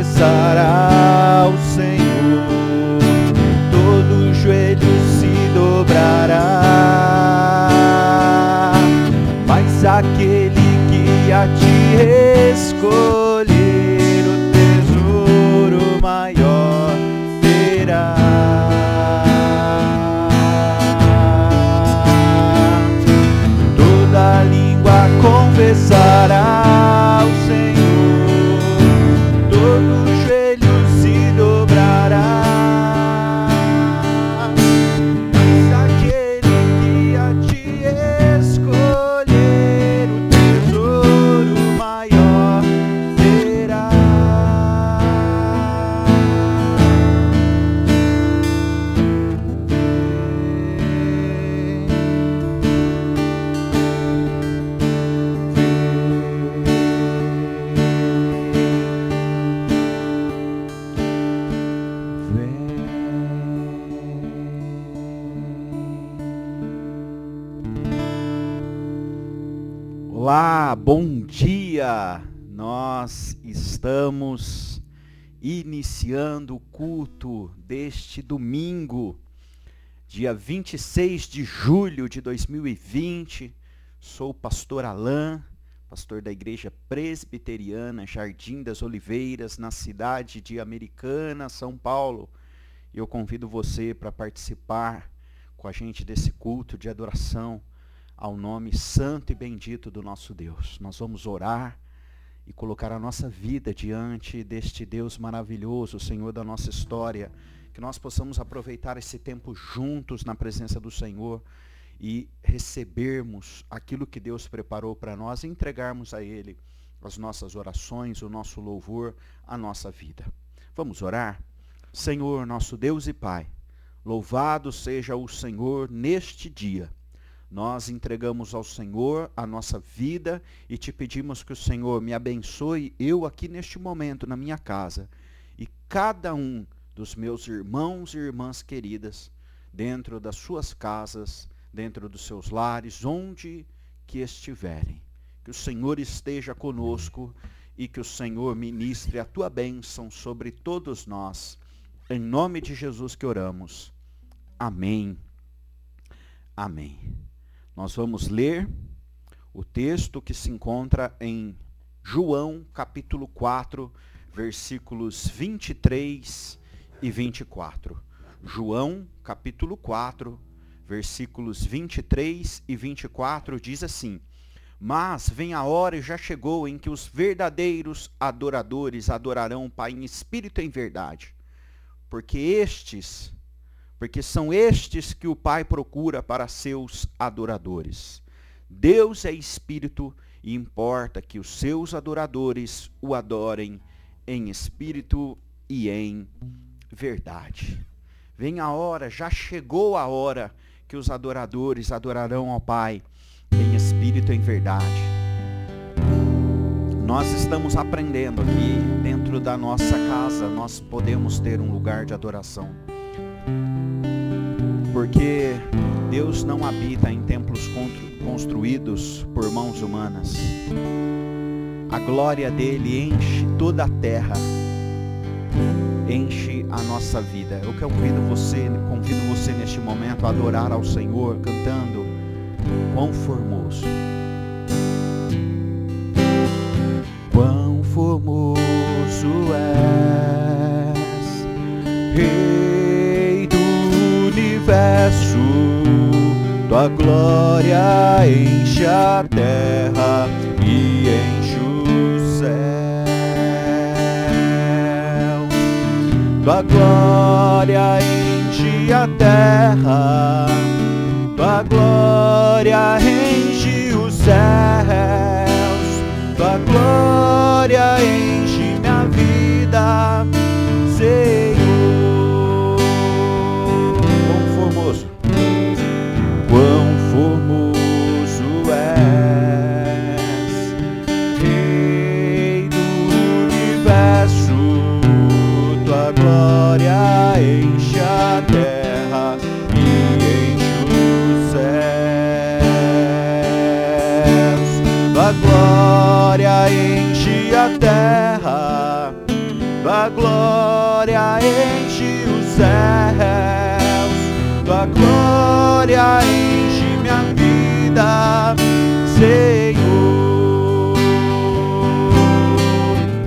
confessará o Senhor, todo joelho se dobrará, mas aquele que a ti escolher o tesouro maior terá. Toda língua confessará o Senhor, todo joelho se dobrará, mas aquele que a ti escolher o tesouro maior terá. Olá, bom dia! Nós estamos iniciando o culto deste domingo, dia 26 de julho de 2020. Sou o pastor Alain, pastor da Igreja Presbiteriana Jardim das Oliveiras, na cidade de Americana, São Paulo. E eu convido você para participar com a gente desse culto de adoração ao nome santo e bendito do nosso Deus. Nós vamos orar e colocar a nossa vida diante deste Deus maravilhoso, Senhor da nossa história, que nós possamos aproveitar esse tempo juntos na presença do Senhor e recebermos aquilo que Deus preparou para nós e entregarmos a Ele as nossas orações, o nosso louvor, a nossa vida. Vamos orar? Senhor, nosso Deus e Pai, louvado seja o Senhor neste dia. Nós entregamos ao Senhor a nossa vida e te pedimos que o Senhor me abençoe, eu aqui neste momento na minha casa, e cada um dos meus irmãos e irmãs queridas, dentro das suas casas, dentro dos seus lares, onde que estiverem. Que o Senhor esteja conosco e que o Senhor ministre a tua bênção sobre todos nós. Em nome de Jesus que oramos. Amém. Amém. Nós vamos ler o texto que se encontra em João, capítulo 4, versículos 23 e 24. João, capítulo 4, versículos 23 e 24, diz assim: Mas vem a hora e já chegou em que os verdadeiros adoradores adorarão o Pai em espírito e em verdade, porque são estes que o Pai procura para seus adoradores. Deus é espírito e importa que os seus adoradores o adorem em espírito e em verdade. Vem a hora, já chegou a hora que os adoradores adorarão ao Pai em espírito e em verdade. Nós estamos aprendendo aqui dentro da nossa casa, nós podemos ter um lugar de adoração. Porque Deus não habita em templos construídos por mãos humanas. A glória dele enche toda a terra, enche a nossa vida. Eu convido você neste momento a adorar ao Senhor cantando Quão Formoso. Quão formoso és, Rei do universo, tua glória enche a terra e enche o céu. Tua glória enche a terra, tua glória enche os céus, tua glória enche minha vida, Senhor. Quão formoso, quão formoso és, Rei do universo, tua glória enche a terra e enche os céus. Tua glória enche a terra, tua tua glória enche os céus, tua glória enche minha vida, Senhor.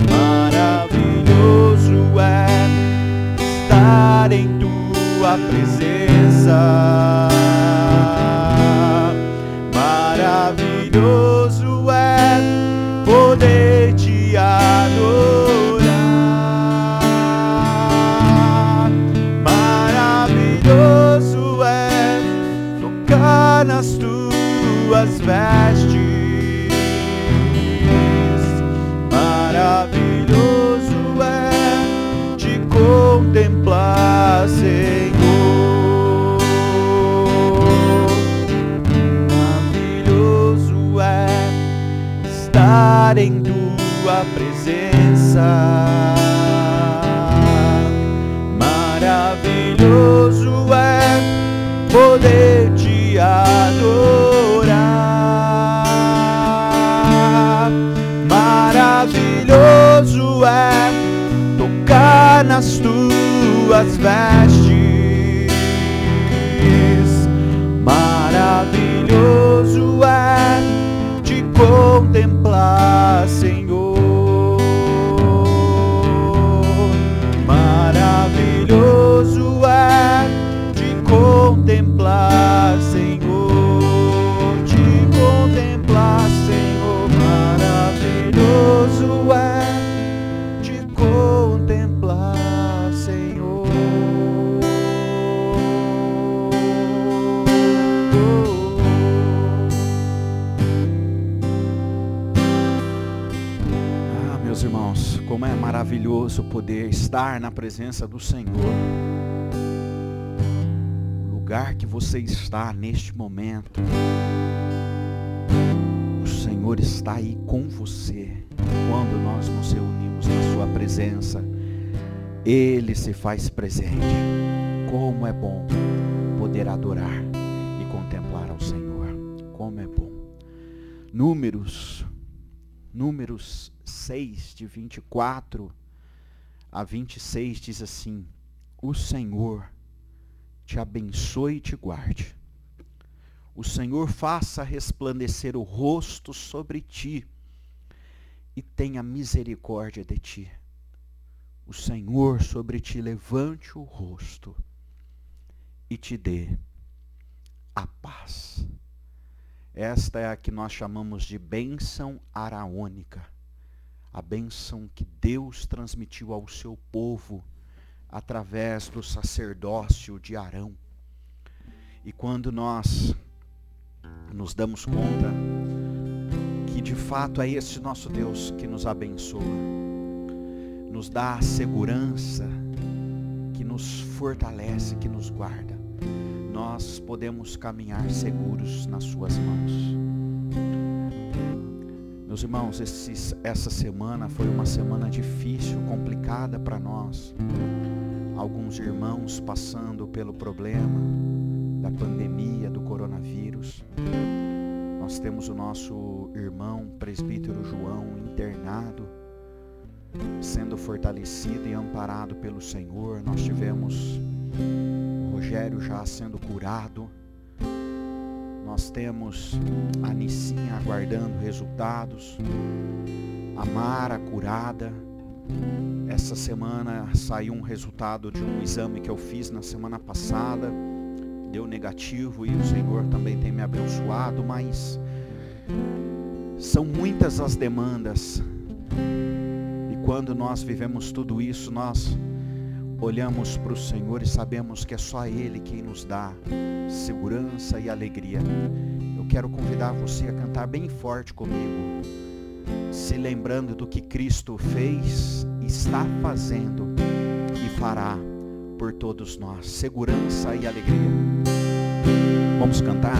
Maravilhoso é estar em tua presença. Maravilhoso é poder te adorar. Maravilhoso é tocar nas tuas vestes. Maravilhoso é te contemplar, Senhor. Maravilhoso é estar em tua presença. Maravilhoso é poder te adorar. Maravilhoso é tocar nas tuas vestes. Maravilhoso é te contemplar, Senhor. Maravilhoso é te contemplar, Senhor. Te contemplar, Senhor. Maravilhoso é te contemplar, Senhor. Meus irmãos, como é maravilhoso poder estar na presença do Senhor. O lugar que você está neste momento, o Senhor está aí com você. Quando nós nos reunimos na sua presença, Ele se faz presente. Como é bom poder adorar e contemplar ao Senhor. Como é bom. Números 6, de 24 a 26, diz assim: o Senhor te abençoe e te guarde. O Senhor faça resplandecer o rosto sobre ti e tenha misericórdia de ti. O Senhor sobre ti levante o rosto e te dê a paz. Esta é a que nós chamamos de bênção araônica. A bênção que Deus transmitiu ao seu povo através do sacerdócio de Arão. E quando nós nos damos conta que de fato é esse nosso Deus que nos abençoa, nos dá a segurança, que nos fortalece, que nos guarda, nós podemos caminhar seguros nas suas mãos. Meus irmãos, essa semana foi uma semana difícil, complicada para nós. Alguns irmãos passando pelo problema da pandemia, do coronavírus. Nós temos o nosso irmão, presbítero João, internado, sendo fortalecido e amparado pelo Senhor. Nós tivemos o Rogério já sendo curado. Nós temos a Nicinha aguardando resultados, a Mara curada. Essa semana saiu um resultado de um exame que eu fiz na semana passada, deu negativo e o Senhor também tem me abençoado, mas são muitas as demandas. E quando nós vivemos tudo isso, nós olhamos para o Senhor e sabemos que é só Ele quem nos dá segurança e alegria. Eu quero convidar você a cantar bem forte comigo, se lembrando do que Cristo fez, está fazendo e fará por todos nós. Segurança e alegria. Vamos cantar?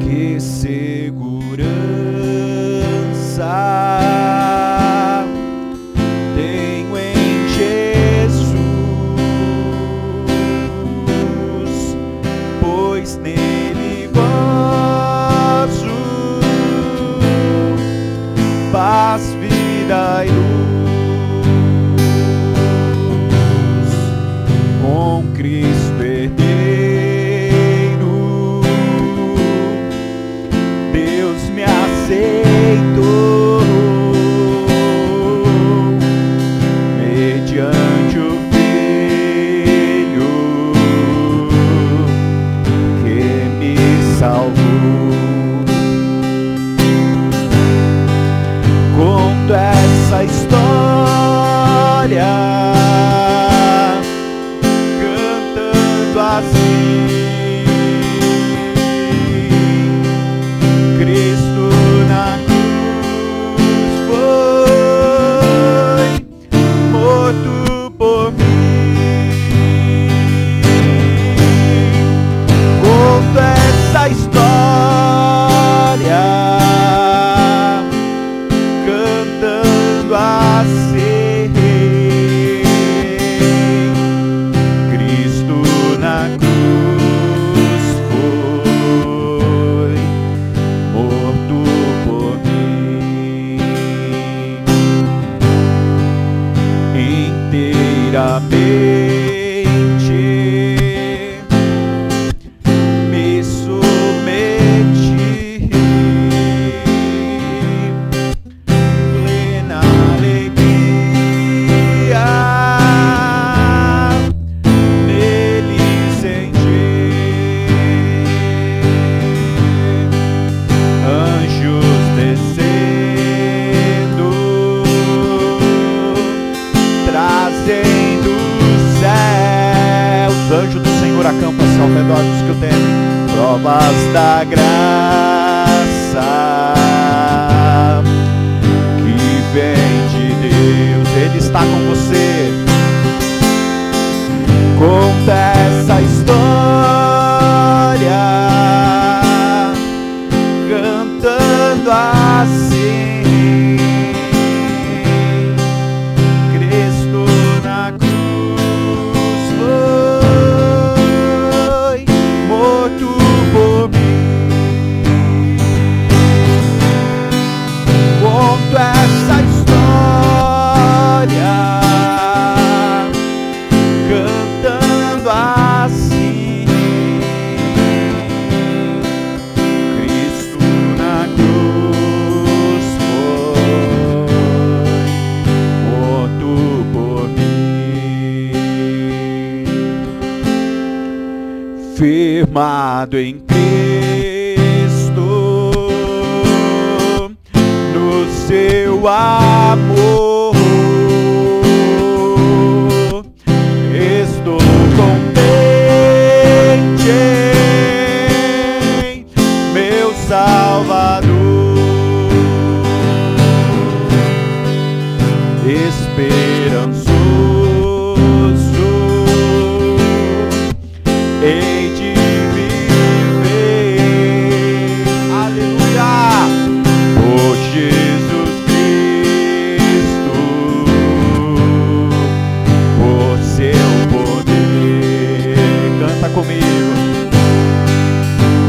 Que segurança tenho em Jesus, pois nele gozo paz, vida e luz. Deus me aceitou mediante o Filho que me salvou. Conto essa história cantando assim: Cristo na cruz foi morto por mim. Conto essa história cantando assim: Cristo na cruz foi morto por mim. Inteiramente me submeti, plena alegria nele senti. Anjos descendo, trazendo os céus. Anjo do Senhor acampa-se ao redor dos que o temem. Provas da graça que vem de Deus. Ele está com você. Conta essa história cantando assim: Cristo na cruz foi morto por mim. Conto essa história cantando assim: Cristo na cruz foi morto por mim. Firmado em Cristo, no seu amor, estou contente em meu Salvador, esperançoso hei de viver, aleluia, por Jesus Cristo, por seu poder. Canta comigo.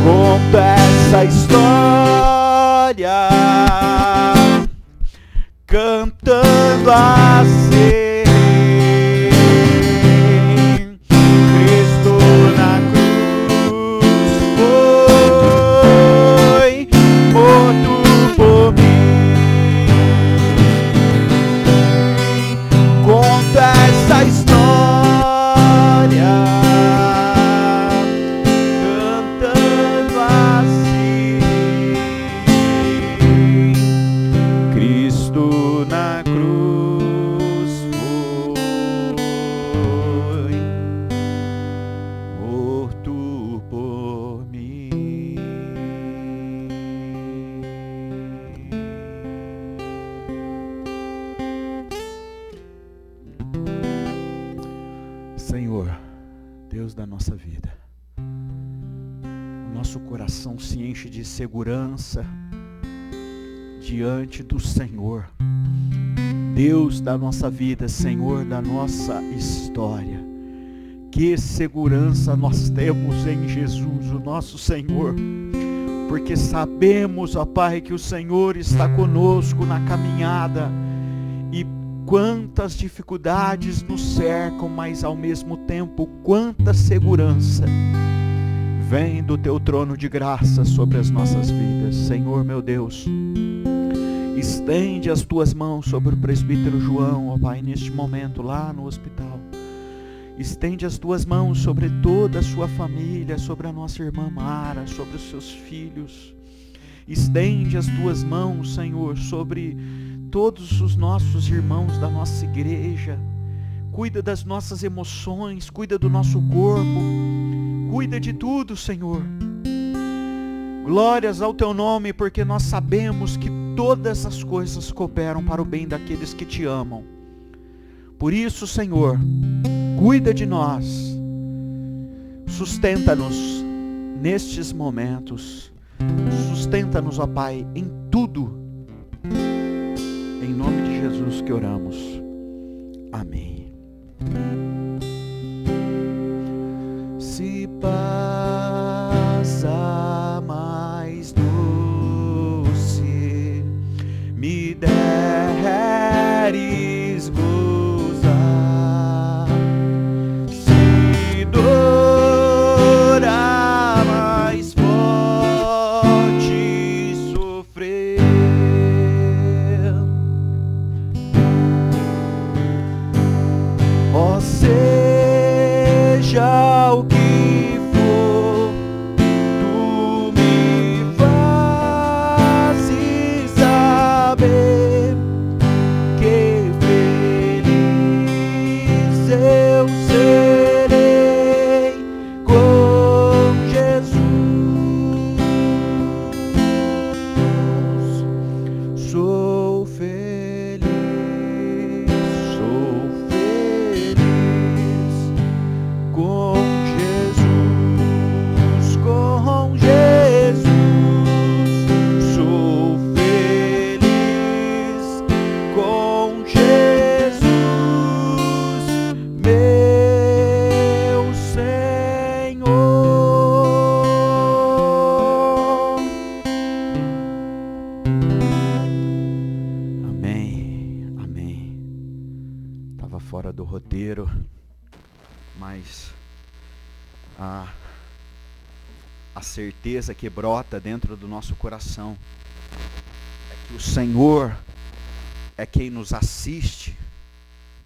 Conta essa história cantando assim: Cristo na cruz foi morto por mim. Conta essa história cantando assim: Cristo na cruz foi morto por mim. Senhor, Deus da nossa vida, o nosso coração se enche de segurança diante do Senhor. Deus da nossa vida, Senhor da nossa história. Que segurança nós temos em Jesus, o nosso Senhor, porque sabemos, ó Pai, que o Senhor está conosco na caminhada, e quantas dificuldades nos cercam, mas ao mesmo tempo quanta segurança Vem do teu trono de graça sobre as nossas vidas. Senhor meu Deus, estende as tuas mãos sobre o presbítero João, ó Pai, neste momento lá no hospital. Estende as tuas mãos sobre toda a sua família, sobre a nossa irmã Mara, sobre os seus filhos. Estende as tuas mãos, Senhor, sobre todos os nossos irmãos da nossa igreja. Cuida das nossas emoções, cuida do nosso corpo, cuida de tudo, Senhor. Glórias ao teu nome, porque nós sabemos que todas as coisas cooperam para o bem daqueles que te amam. Por isso, Senhor, cuida de nós, sustenta-nos nestes momentos, sustenta-nos, ó Pai, em tudo. Em nome de Jesus que oramos. Amém. Se passa mais doce, me deres gozar, se dora mais forte sofrer, ó seja o que fora do roteiro, mas a certeza que brota dentro do nosso coração é que o Senhor é quem nos assiste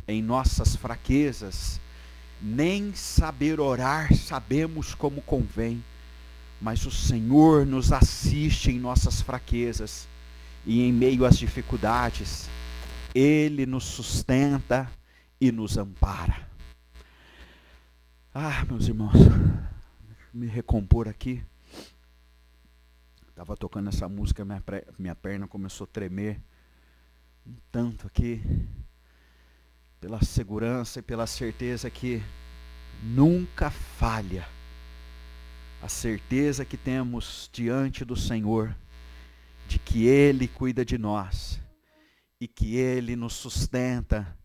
em nossas fraquezas. Nem saber orar sabemos como convém, mas o Senhor nos assiste em nossas fraquezas e em meio às dificuldades. Ele nos sustenta e nos ampara. Meus irmãos, deixa eu me recompor aqui. Estava tocando essa música, minha perna começou a tremer um tanto aqui, pela segurança e pela certeza que nunca falha. A certeza que temos diante do Senhor, de que Ele cuida de nós e que Ele nos sustenta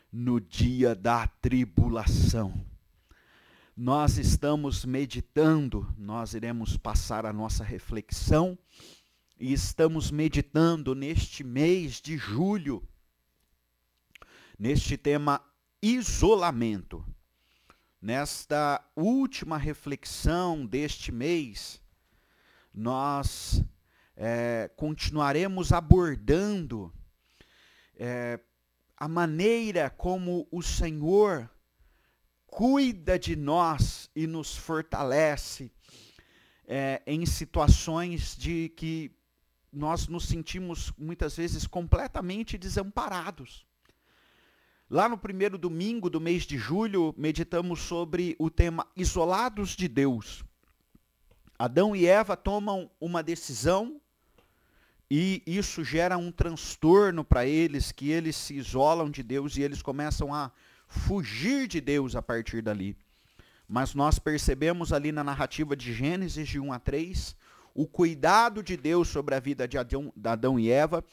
no dia da tribulação. Nós estamos meditando, nós iremos passar a nossa reflexão e estamos meditando neste mês de julho, neste tema isolamento. Nesta última reflexão deste mês, nós continuaremos abordando a maneira como o Senhor cuida de nós e nos fortalece em situações de que nós nos sentimos muitas vezes completamente desamparados. Lá no primeiro domingo do mês de julho, meditamos sobre o tema isolados de Deus. Adão e Eva tomam uma decisão e isso gera um transtorno para eles, que eles se isolam de Deus e eles começam a fugir de Deus a partir dali. Mas nós percebemos ali na narrativa de Gênesis de 1 a 3, o cuidado de Deus sobre a vida de Adão e Eva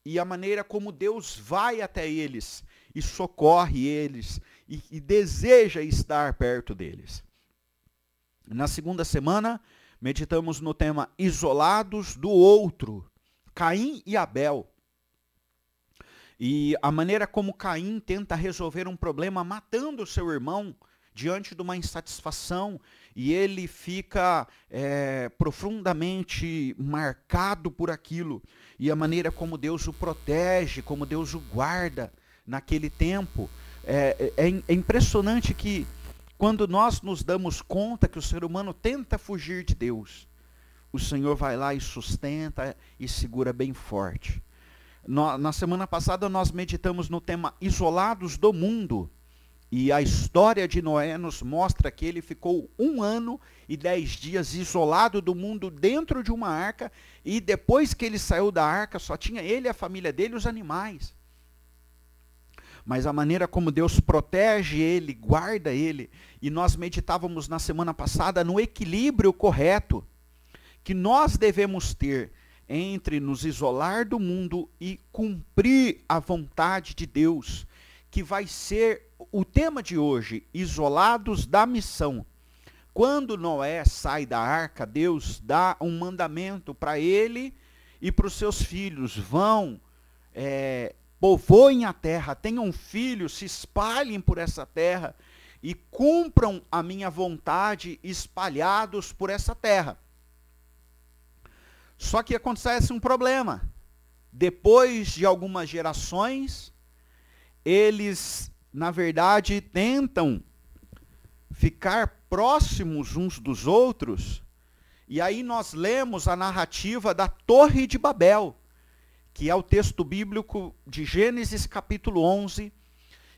e a maneira como Deus vai até eles e socorre eles e deseja estar perto deles. Na segunda semana, meditamos no tema isolados do outro, Caim e Abel. E a maneira como Caim tenta resolver um problema matando o seu irmão diante de uma insatisfação, e ele fica profundamente marcado por aquilo, e a maneira como Deus o protege, como Deus o guarda naquele tempo. É impressionante que quando nós nos damos conta que o ser humano tenta fugir de Deus, o Senhor vai lá e sustenta e segura bem forte. Na semana passada nós meditamos no tema isolados do mundo. E a história de Noé nos mostra que ele ficou 1 ano e 10 dias isolado do mundo dentro de uma arca. E depois que ele saiu da arca, só tinha ele, a família dele e os animais. Mas a maneira como Deus protege ele, guarda ele. E nós meditávamos na semana passada no equilíbrio correto que nós devemos ter entre nos isolar do mundo e cumprir a vontade de Deus, que vai ser o tema de hoje, isolados da missão. Quando Noé sai da arca, Deus dá um mandamento para ele e para os seus filhos: vão, povoem a terra, tenham filhos, se espalhem por essa terra e cumpram a minha vontade espalhados por essa terra. Só que acontece um problema. Depois de algumas gerações, eles, na verdade, tentam ficar próximos uns dos outros. E aí nós lemos a narrativa da Torre de Babel, que é o texto bíblico de Gênesis capítulo 11.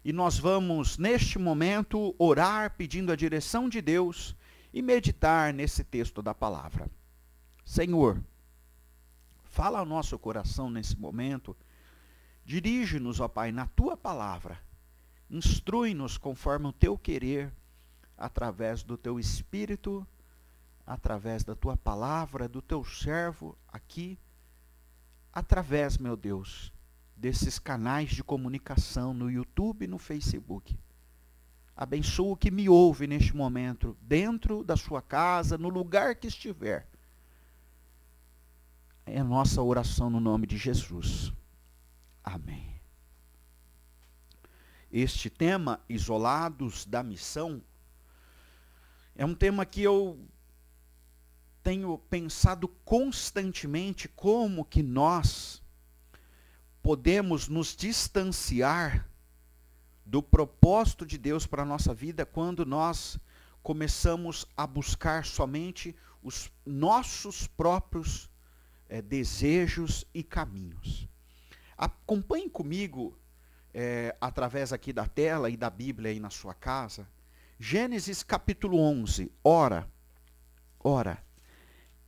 E nós vamos, neste momento, orar pedindo a direção de Deus e meditar nesse texto da palavra. Senhor, fala ao nosso coração nesse momento. Dirige-nos, ó Pai, na Tua palavra. Instrui-nos conforme o Teu querer, através do Teu Espírito, através da Tua palavra, do Teu servo aqui, através, meu Deus, desses canais de comunicação no YouTube e no Facebook. Abençoa o que me ouve neste momento, dentro da sua casa, no lugar que estiver. É a nossa oração no nome de Jesus. Amém. Este tema, isolados da missão, é um tema que eu tenho pensado constantemente como que nós podemos nos distanciar do propósito de Deus para a nossa vida quando nós começamos a buscar somente os nossos próprios desejos e caminhos. Acompanhe comigo, através aqui da tela e da Bíblia aí na sua casa, Gênesis capítulo 11. Ora,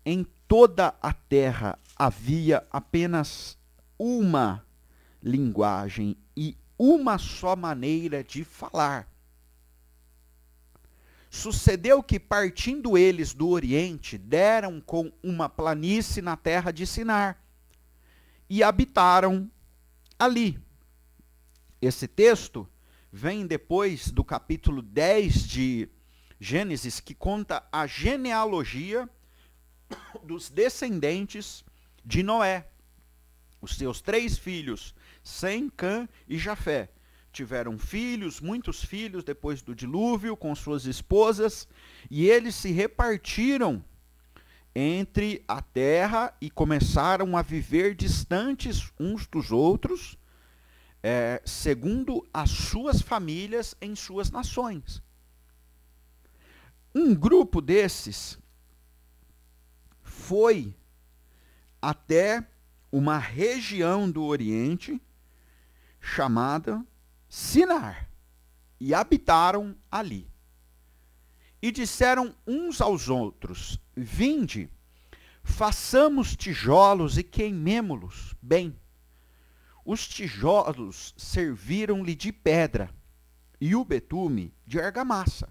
em toda a terra havia apenas uma linguagem e uma só maneira de falar. Sucedeu que, partindo eles do Oriente, deram com uma planície na terra de Sinar e habitaram ali. Esse texto vem depois do capítulo 10 de Gênesis, que conta a genealogia dos descendentes de Noé. Os seus 3 filhos, Sem, Cã e Jafé, tiveram filhos, muitos filhos, depois do dilúvio, com suas esposas, e eles se repartiram entre a terra e começaram a viver distantes uns dos outros, segundo as suas famílias em suas nações. Um grupo desses foi até uma região do Oriente chamada Sinar, e habitaram ali. E disseram uns aos outros: vinde, façamos tijolos e queimemo-los bem. Os tijolos serviram-lhe de pedra, e o betume de argamassa.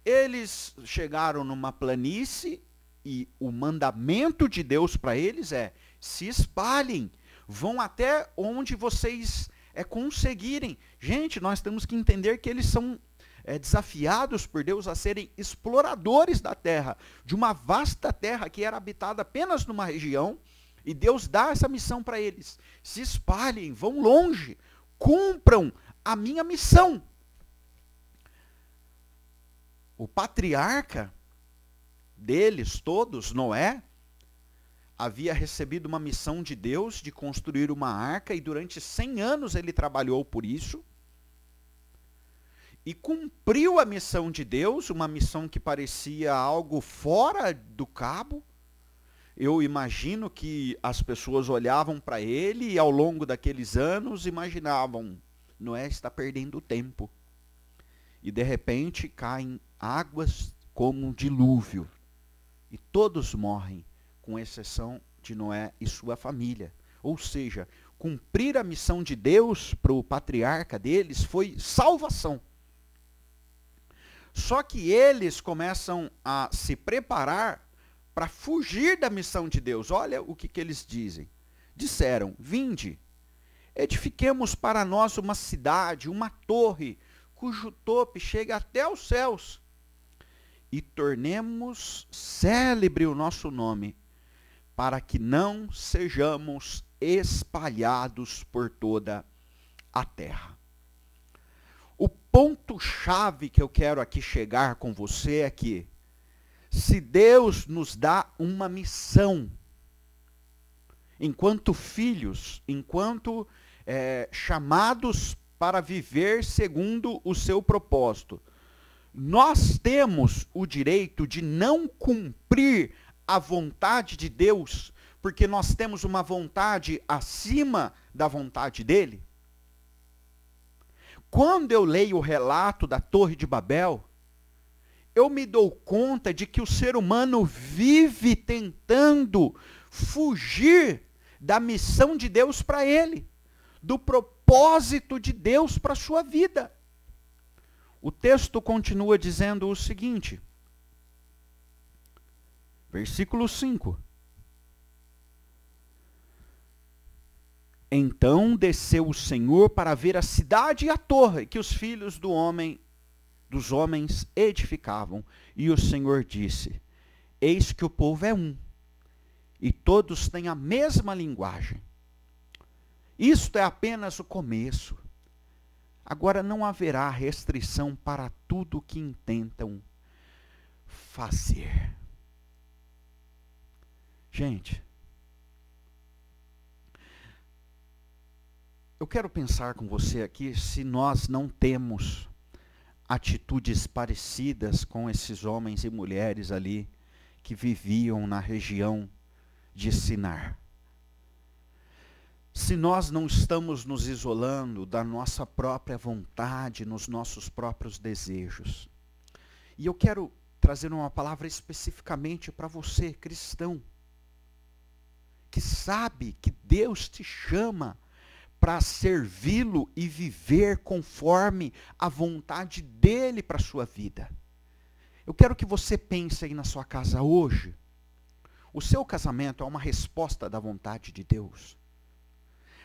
Eles chegaram numa planície, e o mandamento de Deus para eles é: se espalhem, vão até onde vocês conseguirem. Gente, nós temos que entender que eles são desafiados por Deus a serem exploradores da terra, de uma vasta terra que era habitada apenas numa região, e Deus dá essa missão para eles: se espalhem, vão longe, cumpram a minha missão. o patriarca deles todos, Noé, havia recebido uma missão de Deus de construir uma arca e durante 100 anos ele trabalhou por isso. E cumpriu a missão de Deus, uma missão que parecia algo fora do cabo. Eu imagino que as pessoas olhavam para ele e ao longo daqueles anos imaginavam, Noé está perdendo tempo. E de repente caem águas como um dilúvio. E todos morrem, com exceção de Noé e sua família. Ou seja, cumprir a missão de Deus para o patriarca deles foi salvação. Só que eles começam a se preparar para fugir da missão de Deus. Olha o que eles dizem. Disseram, vinde, edifiquemos para nós uma cidade, uma torre, cujo tope chega até os céus, e tornemos célebre o nosso nome, para que não sejamos espalhados por toda a terra. O ponto-chave que eu quero aqui chegar com você é que, se Deus nos dá uma missão, enquanto filhos, enquanto chamados para viver segundo o seu propósito, nós temos o direito de não cumprir a vontade de Deus, porque nós temos uma vontade acima da vontade dele? Quando eu leio o relato da Torre de Babel, eu me dou conta de que o ser humano vive tentando fugir da missão de Deus para ele, do propósito de Deus para a sua vida. O texto continua dizendo o seguinte, versículo 5. Então desceu o Senhor para ver a cidade e a torre que os filhos dos homens edificavam. E o Senhor disse, eis que o povo é um, e todos têm a mesma linguagem. Isto é apenas o começo. Agora não haverá restrição para tudo o que intentam fazer. Gente, eu quero pensar com você aqui se nós não temos atitudes parecidas com esses homens e mulheres ali que viviam na região de Sinar. Se nós não estamos nos isolando da nossa própria vontade, nos nossos próprios desejos. E eu quero trazer uma palavra especificamente para você, cristão, que sabe que Deus te chama para servi-lo e viver conforme a vontade dele para a sua vida. Eu quero que você pense aí na sua casa hoje. O seu casamento é uma resposta da vontade de Deus.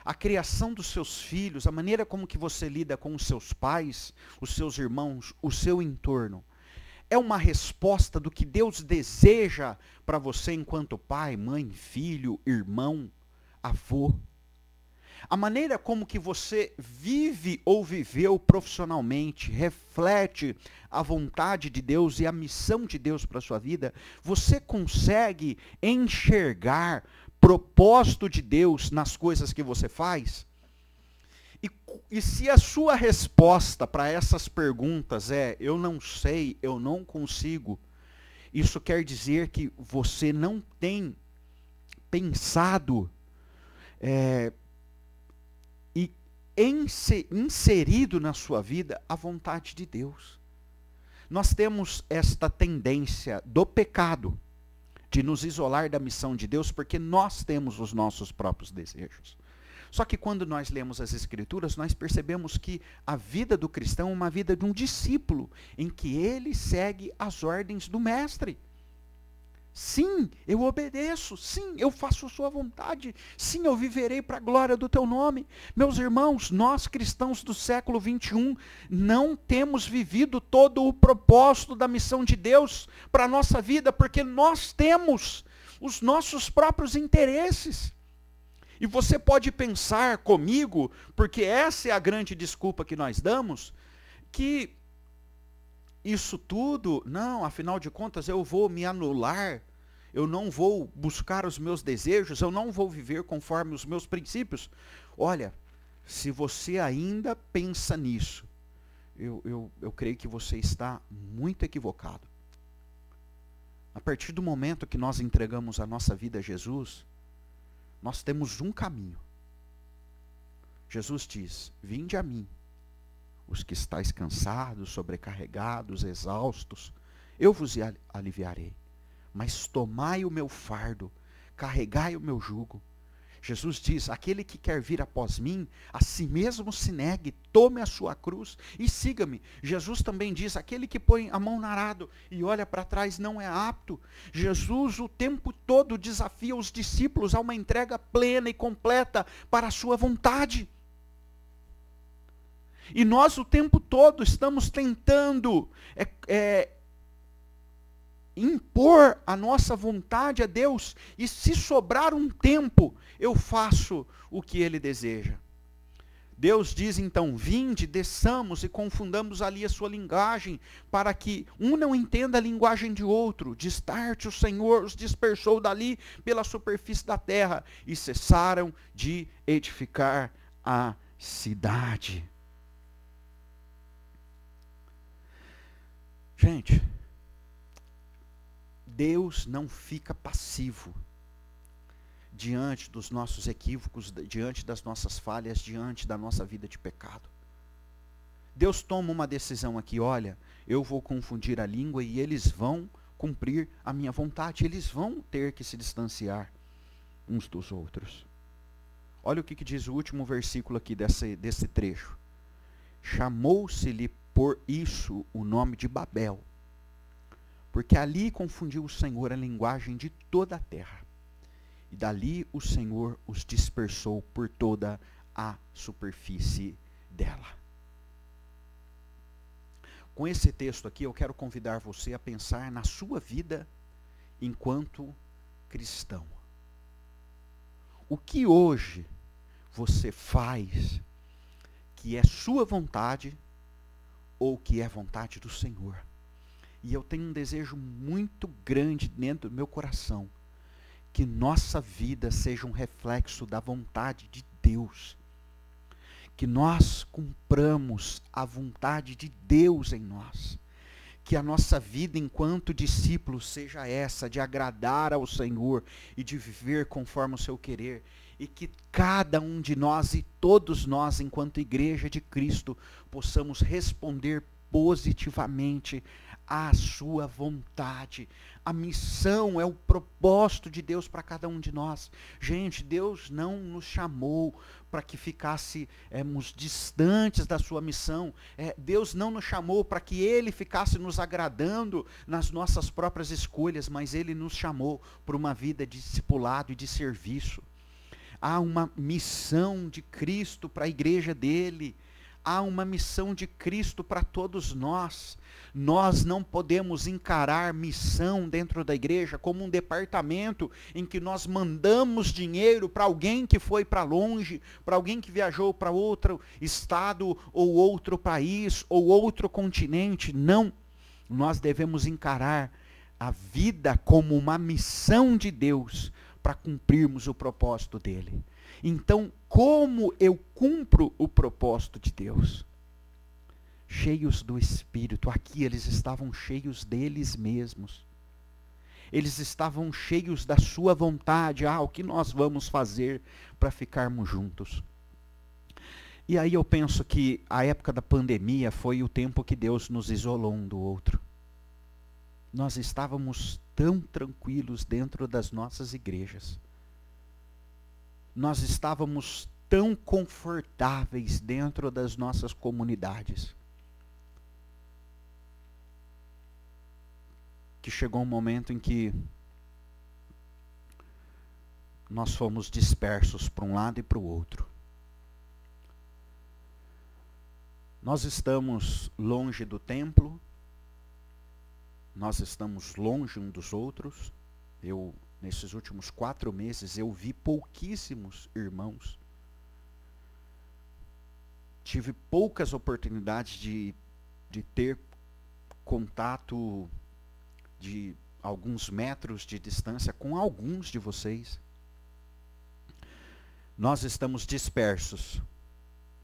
A criação dos seus filhos, a maneira como que você lida com os seus pais, os seus irmãos, o seu entorno, é uma resposta do que Deus deseja para você enquanto pai, mãe, filho, irmão, avô. A maneira como que você vive ou viveu profissionalmente reflete a vontade de Deus e a missão de Deus para a sua vida. Você consegue enxergar propósito de Deus nas coisas que você faz? E se a sua resposta para essas perguntas é, eu não sei, eu não consigo, isso quer dizer que você não tem pensado e inserido na sua vida a vontade de Deus. Nós temos esta tendência do pecado de nos isolar da missão de Deus, porque nós temos os nossos próprios desejos. Só que quando nós lemos as Escrituras, nós percebemos que a vida do cristão é uma vida de um discípulo, em que ele segue as ordens do mestre. Sim, eu obedeço. Sim, eu faço a sua vontade. Sim, eu viverei para a glória do teu nome. Meus irmãos, nós cristãos do século 21 não temos vivido todo o propósito da missão de Deus para a nossa vida, porque nós temos os nossos próprios interesses. E você pode pensar comigo, porque essa é a grande desculpa que nós damos, que isso tudo, não, afinal de contas eu vou me anular, eu não vou buscar os meus desejos, eu não vou viver conforme os meus princípios. Olha, se você ainda pensa nisso, eu creio que você está muito equivocado. A partir do momento que nós entregamos a nossa vida a Jesus, nós temos um caminho. Jesus diz: vinde a mim, os que estáis cansados, sobrecarregados, exaustos, eu vos aliviarei. Mas tomai o meu fardo, carregai o meu jugo. Jesus diz: aquele que quer vir após mim, a si mesmo se negue, tome a sua cruz e siga-me. Jesus também diz: aquele que põe a mão no arado e olha para trás não é apto. Jesus o tempo todo desafia os discípulos a uma entrega plena e completa para a sua vontade. E nós o tempo todo estamos tentando impor a nossa vontade a Deus, e se sobrar um tempo, eu faço o que Ele deseja. Deus diz então: vinde, desçamos e confundamos ali a sua linguagem, para que um não entenda a linguagem de outro. De start, o Senhor os dispersou dali pela superfície da terra, e cessaram de edificar a cidade. Gente, Deus não fica passivo diante dos nossos equívocos, diante das nossas falhas, diante da nossa vida de pecado. Deus toma uma decisão aqui: olha, eu vou confundir a língua e eles vão cumprir a minha vontade, eles vão ter que se distanciar uns dos outros. Olha o que diz o último versículo aqui desse trecho. Chamou-se-lhe por isso o nome de Babel, porque ali confundiu o Senhor a linguagem de toda a terra. E dali o Senhor os dispersou por toda a superfície dela. Com esse texto aqui, eu quero convidar você a pensar na sua vida enquanto cristão. O que hoje você faz que é sua vontade ou que é vontade do Senhor? E eu tenho um desejo muito grande dentro do meu coração, que nossa vida seja um reflexo da vontade de Deus. Que nós cumpramos a vontade de Deus em nós. Que a nossa vida enquanto discípulos seja essa, de agradar ao Senhor e de viver conforme o seu querer. E que cada um de nós e todos nós, enquanto igreja de Cristo, possamos responder positivamente à sua vontade. A missão é o propósito de Deus para cada um de nós. Gente, Deus não nos chamou para que ficássemos distantes da sua missão. Deus não nos chamou para que Ele ficasse nos agradando nas nossas próprias escolhas, mas Ele nos chamou para uma vida de discipulado e de serviço. Há uma missão de Cristo para a igreja dele. Há uma missão de Cristo para todos nós. Nós não podemos encarar missão dentro da igreja como um departamento em que nós mandamos dinheiro para alguém que foi para longe, para alguém que viajou para outro estado, ou outro país, ou outro continente. Não. Nós devemos encarar a vida como uma missão de Deus para cumprirmos o propósito dele. Então, como eu cumpro o propósito de Deus? Cheios do Espírito. Aqui eles estavam cheios deles mesmos. Eles estavam cheios da sua vontade. O que nós vamos fazer para ficarmos juntos? E aí eu penso que a época da pandemia foi o tempo que Deus nos isolou um do outro. Nós estávamos tão tranquilos dentro das nossas igrejas. Nós estávamos tão confortáveis dentro das nossas comunidades, que chegou um momento em que nós fomos dispersos para um lado e para o outro. Nós estamos longe do templo, nós estamos longe um dos outros. Nesses últimos 4 meses, eu vi pouquíssimos irmãos. Tive poucas oportunidades de ter contato de alguns metros de distância com alguns de vocês. Nós estamos dispersos.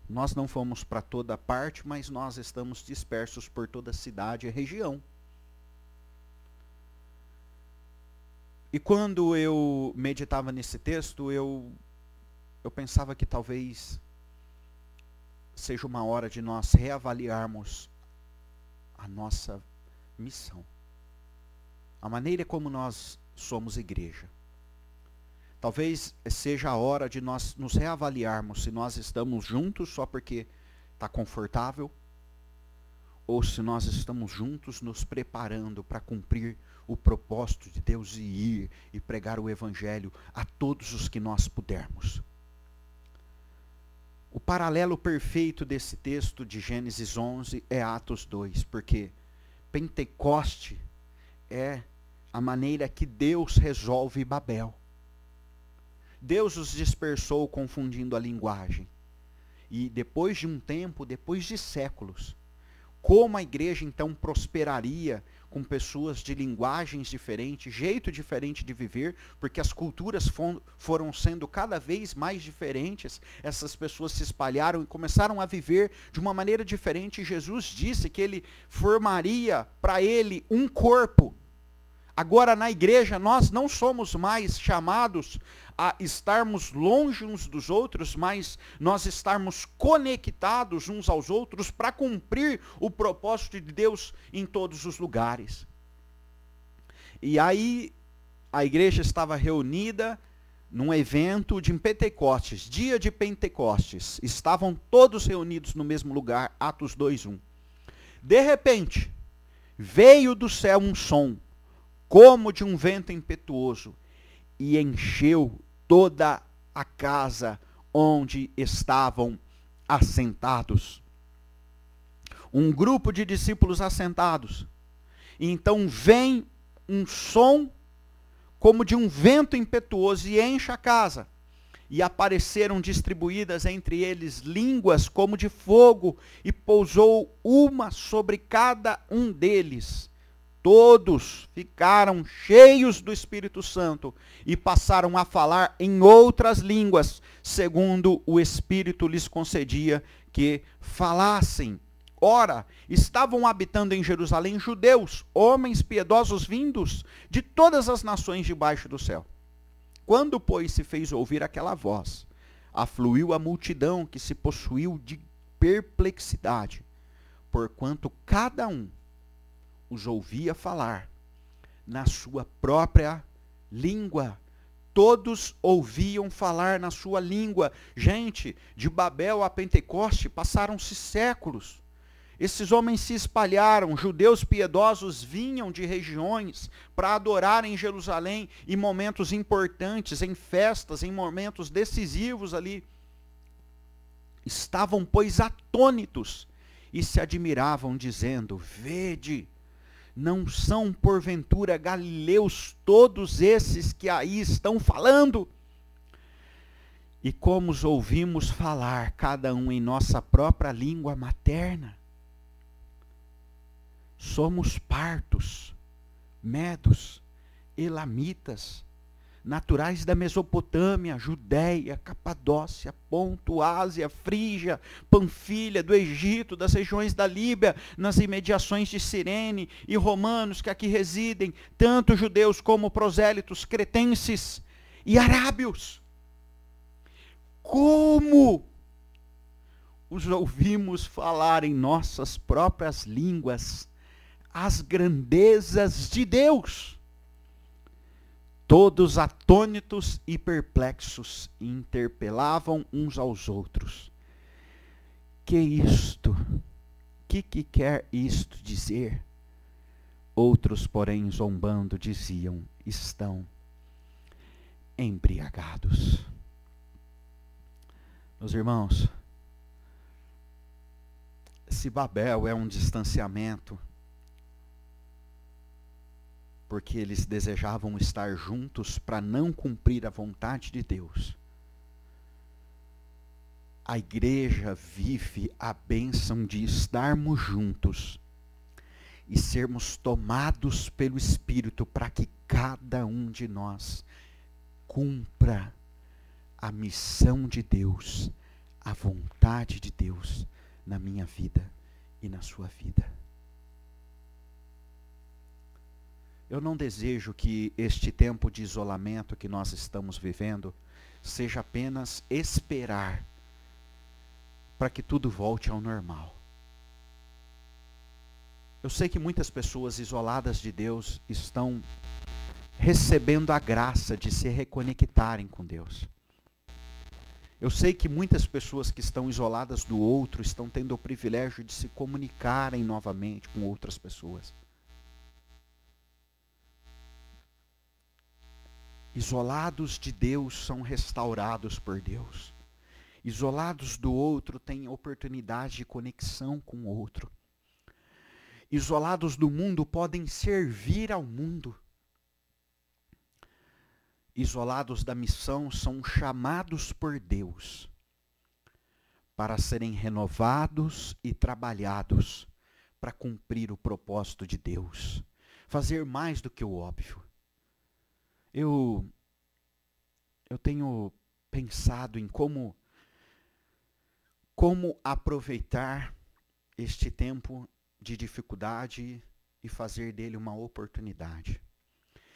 Nós não fomos para toda parte, mas nós estamos dispersos por toda a cidade e região. E quando eu meditava nesse texto, eu pensava que talvez seja uma hora de nós reavaliarmos a nossa missão. A maneira como nós somos igreja. Talvez seja a hora de nós nos reavaliarmos se nós estamos juntos só porque está confortável, ou se nós estamos juntos nos preparando para cumprir o propósito de Deus e ir e pregar o Evangelho a todos os que nós pudermos. O paralelo perfeito desse texto de Gênesis 11 é Atos 2, porque Pentecoste é a maneira que Deus resolve Babel. Deus os dispersou confundindo a linguagem. E depois de um tempo, depois de séculos, como a igreja então prosperaria com pessoas de linguagens diferentes, jeito diferente de viver, porque as culturas foram sendo cada vez mais diferentes, essas pessoas se espalharam e começaram a viver de uma maneira diferente. Jesus disse que ele formaria para ele um corpo. Agora na igreja nós não somos mais chamados a estarmos longe uns dos outros, mas nós estarmos conectados uns aos outros para cumprir o propósito de Deus em todos os lugares. E aí a igreja estava reunida num evento de Pentecostes, dia de Pentecostes. Estavam todos reunidos no mesmo lugar, Atos 2:1. De repente, veio do céu um som, como de um vento impetuoso, e encheu toda a casa onde estavam assentados. Um grupo de discípulos assentados. E então vem um som como de um vento impetuoso e enche a casa. E apareceram distribuídas entre eles línguas como de fogo, e pousou uma sobre cada um deles. Todos ficaram cheios do Espírito Santo e passaram a falar em outras línguas, segundo o Espírito lhes concedia que falassem. Ora, estavam habitando em Jerusalém judeus, homens piedosos vindos de todas as nações debaixo do céu. Quando, pois, se fez ouvir aquela voz, afluiu a multidão que se possuiu de perplexidade, porquanto cada um os ouvia falar na sua própria língua. Todos ouviam falar na sua língua. Gente, de Babel a Pentecoste passaram-se séculos. Esses homens se espalharam, judeus piedosos vinham de regiões para adorar em Jerusalém em momentos importantes, em festas, em momentos decisivos ali. Estavam, pois, atônitos e se admiravam, dizendo: vede, não são porventura galileus todos esses que aí estão falando? E como os ouvimos falar, cada um em nossa própria língua materna? Somos partos, medos, elamitas, naturais da Mesopotâmia, Judéia, Capadócia, Ponto, Ásia, Frígia, Panfilha, do Egito, das regiões da Líbia, nas imediações de Cirene, e romanos que aqui residem, tanto judeus como prosélitos, cretenses e arábios. Como os ouvimos falar em nossas próprias línguas as grandezas de Deus? Todos atônitos e perplexos interpelavam uns aos outros. Que isto? Que quer isto dizer? Outros, porém, zombando, diziam: estão embriagados. Meus irmãos, se Babel é um distanciamento, porque eles desejavam estar juntos para não cumprir a vontade de Deus, a igreja vive a bênção de estarmos juntos, e sermos tomados pelo Espírito para que cada um de nós cumpra a missão de Deus, a vontade de Deus na minha vida e na sua vida. Eu não desejo que este tempo de isolamento que nós estamos vivendo seja apenas esperar para que tudo volte ao normal. Eu sei que muitas pessoas isoladas de Deus estão recebendo a graça de se reconectarem com Deus. Eu sei que muitas pessoas que estão isoladas do outro estão tendo o privilégio de se comunicarem novamente com outras pessoas. Isolados de Deus são restaurados por Deus. Isolados do outro têm oportunidade de conexão com o outro. Isolados do mundo podem servir ao mundo. Isolados da missão são chamados por Deus para serem renovados e trabalhados para cumprir o propósito de Deus. Fazer mais do que o óbvio. Eu tenho pensado em como aproveitar este tempo de dificuldade e fazer dele uma oportunidade.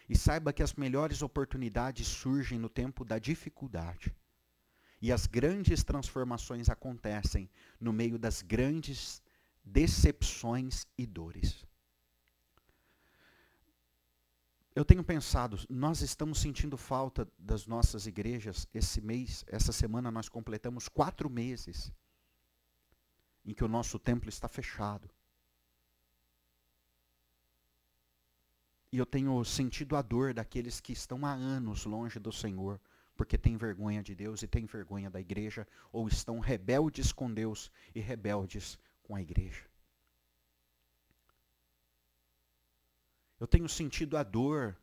E saiba que as melhores oportunidades surgem no tempo da dificuldade. E as grandes transformações acontecem no meio das grandes decepções e dores. Eu tenho pensado, nós estamos sentindo falta das nossas igrejas. Essa semana nós completamos 4 meses em que o nosso templo está fechado. E eu tenho sentido a dor daqueles que estão há anos longe do Senhor, porque têm vergonha de Deus e têm vergonha da igreja, ou estão rebeldes com Deus e rebeldes com a igreja. Eu tenho sentido a dor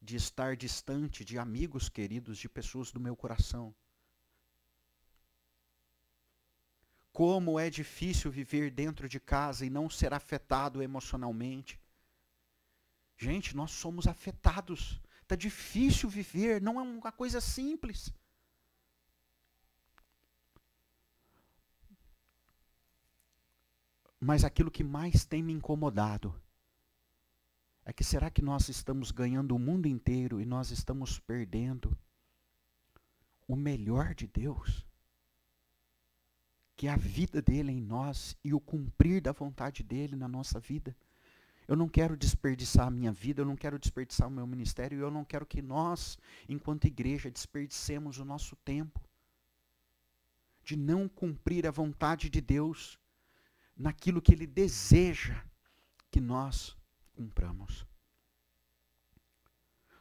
de estar distante de amigos queridos, de pessoas do meu coração. Como é difícil viver dentro de casa e não ser afetado emocionalmente. Gente, nós somos afetados. Está difícil viver, não é uma coisa simples. Mas aquilo que mais tem me incomodado é que será que nós estamos ganhando o mundo inteiro e nós estamos perdendo o melhor de Deus? Que é a vida dele em nós e o cumprir da vontade dele na nossa vida. Eu não quero desperdiçar a minha vida, eu não quero desperdiçar o meu ministério, e eu não quero que nós, enquanto igreja, desperdicemos o nosso tempo de não cumprir a vontade de Deus naquilo que Ele deseja que nós cumpramos.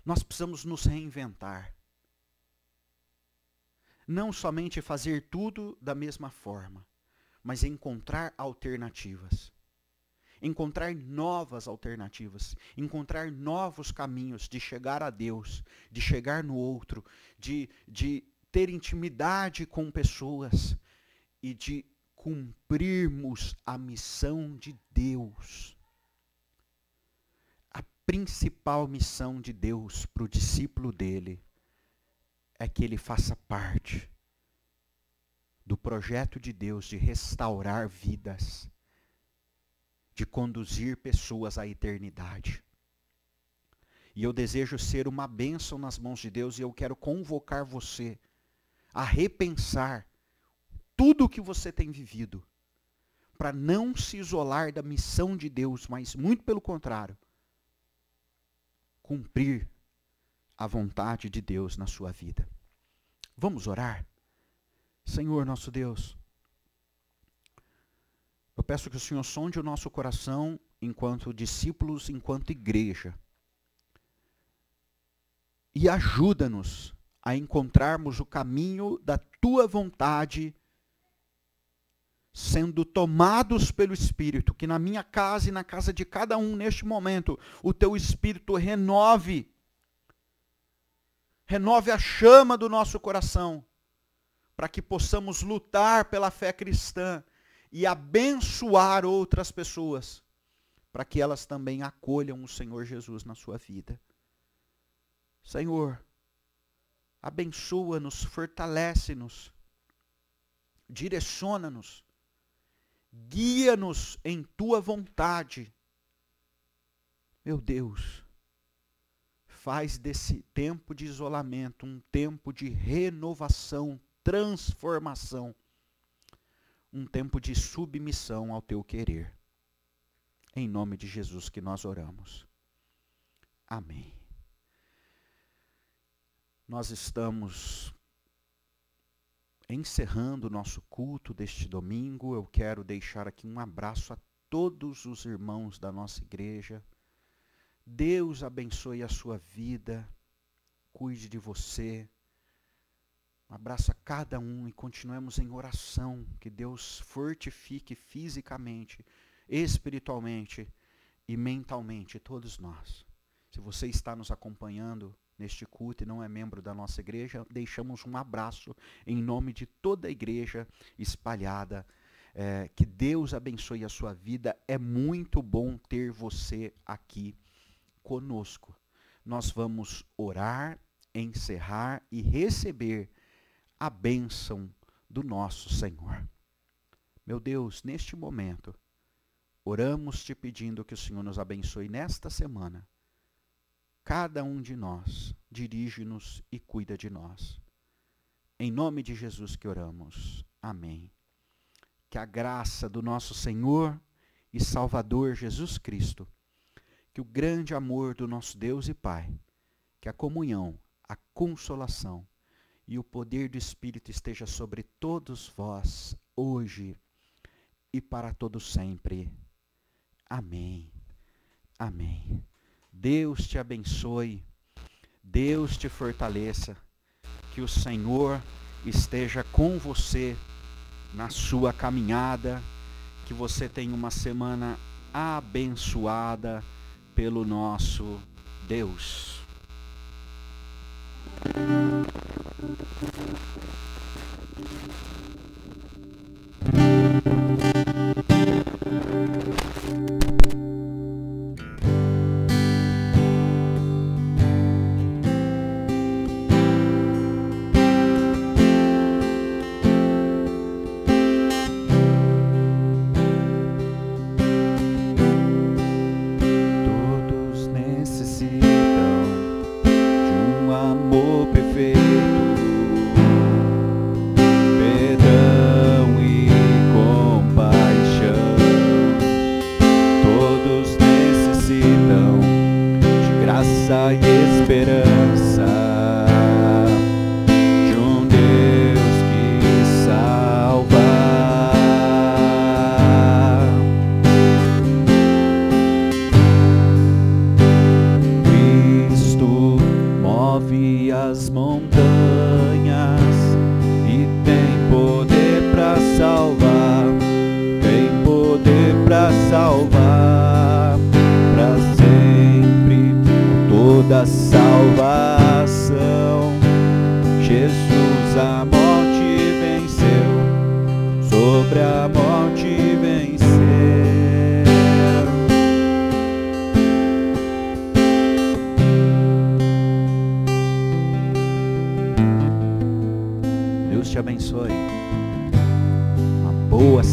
Nós precisamos nos reinventar. Não somente fazer tudo da mesma forma, mas encontrar alternativas. Encontrar novas alternativas, encontrar novos caminhos de chegar a Deus, de chegar no outro, de ter intimidade com pessoas e de cumprirmos a missão de Deus. A principal missão de Deus para o discípulo dele é que ele faça parte do projeto de Deus de restaurar vidas, de conduzir pessoas à eternidade. E eu desejo ser uma bênção nas mãos de Deus, e eu quero convocar você a repensar tudo o que você tem vivido, para não se isolar da missão de Deus, mas muito pelo contrário, cumprir a vontade de Deus na sua vida. Vamos orar? Senhor nosso Deus, eu peço que o Senhor sonde o nosso coração enquanto discípulos, enquanto igreja. E ajuda-nos a encontrarmos o caminho da Tua vontade, sendo tomados pelo Espírito. Que na minha casa e na casa de cada um neste momento, o Teu Espírito renove a chama do nosso coração, para que possamos lutar pela fé cristã e abençoar outras pessoas, para que elas também acolham o Senhor Jesus na sua vida. Senhor, abençoa-nos, fortalece-nos, direciona-nos, guia-nos em tua vontade. Meu Deus, faz desse tempo de isolamento um tempo de renovação, transformação, um tempo de submissão ao teu querer. Em nome de Jesus que nós oramos. Amém. Nós estamos encerrando o nosso culto deste domingo. Eu quero deixar aqui um abraço a todos os irmãos da nossa igreja. Deus abençoe a sua vida, cuide de você. Um abraço a cada um e continuemos em oração, que Deus fortifique fisicamente, espiritualmente e mentalmente todos nós. Se você está nos acompanhando neste culto e não é membro da nossa igreja, deixamos um abraço em nome de toda a igreja espalhada. Que Deus abençoe a sua vida. É muito bom ter você aqui conosco. Nós vamos orar, encerrar e receber a bênção do nosso Senhor. Meu Deus, neste momento, oramos te pedindo que o Senhor nos abençoe nesta semana. Cada um de nós, dirige-nos e cuida de nós. Em nome de Jesus que oramos. Amém. Que a graça do nosso Senhor e Salvador Jesus Cristo, que o grande amor do nosso Deus e Pai, que a comunhão, a consolação e o poder do Espírito esteja sobre todos vós, hoje e para todo sempre. Amém. Amém. Deus te abençoe, Deus te fortaleça, que o Senhor esteja com você na sua caminhada, que você tenha uma semana abençoada pelo nosso Deus. Deus te abençoe. Uma boa